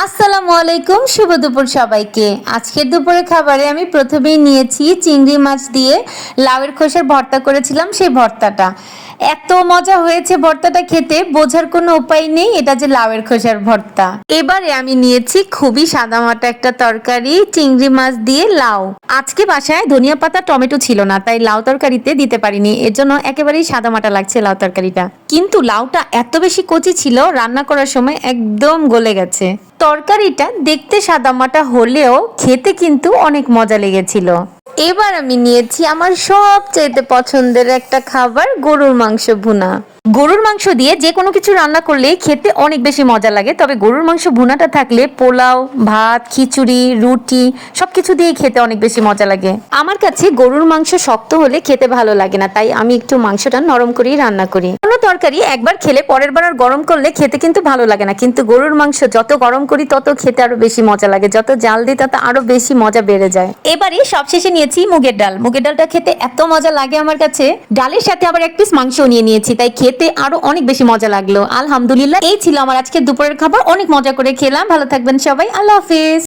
আসসালামু আলাইকুম, শুভ দুপুর সবাইকে। আজকের দুপুরের খাবারে আমি প্রথমেই নিয়েছি চিংড়ি মাছ দিয়ে লাউয়ের খোসার ভর্তা করেছিলাম। সেই ভর্তাটা এত মজা হয়েছে, ভর্তাটা খেতে বোঝার কোনো উপায় নেই এটা যে লাউয়ের খোসার ভর্তা। এবারে আমি নিয়েছি খুবই সাদামাটা একটা তরকারি, চিংড়ি মাছ দিয়ে লাউ। আজকে বাসায় ধনিয়া পাতা টমেটো ছিল না, তাই লাউ তরকারিতে দিতে পারিনি, এর জন্য একেবারেই সাদামাটা লাগছে লাউ তরকারিটা। কিন্তু লাউটা এত বেশি কচি ছিল, রান্না করার সময় একদম গলে গেছে। তরকারিটা দেখতে সাদামাটা হলেও খেতে কিন্তু অনেক মজা লেগেছিল। এবার আমি নিয়েছি আমার সবচেয়ে পছন্দের একটা খাবার, গরুর মাংস ভুনা। গরুর মাংস দিয়ে যে কোনো কিছু রান্না করলে খেতে অনেক বেশি মজা লাগে, তবে গরুর মাংস ভুনাটা থাকলে পোলাও, ভাত, খিচুড়ি, রুটি সবকিছু দিয়ে খেতে অনেক বেশি মজা লাগে। আমার কাছে গরুর মাংস শক্ত হলে খেতে ভালো লাগে না, তাই আমি একটু মাংসটা নরম করেই রান্না করি। কোনো তরকারি একবার খেলে পরের বার আর গরম করলে খেতে কিন্তু ভালো লাগে না, কিন্তু গরুর মাংস যত গরম করি তত খেতে আরো বেশি মজা লাগে, যত জাল দিই তত আরো বেশি মজা বেড়ে যায়। এবারে সবশেষে নিয়েছি মুগের ডাল। মুগের ডালটা খেতে এত মজা লাগে আমার কাছে, ডালের সাথে আবার এক পিস মাংস নিয়ে নিয়েছি, তাই খেতে আরো অনেক বেশি মজা লাগলো। আলহামদুলিল্লাহ, এই ছিল আমার আজকে দুপুরের খাবার। অনেক মজা করে খেলাম। ভালো থাকবেন সবাই, আল্লাহ হাফিজ।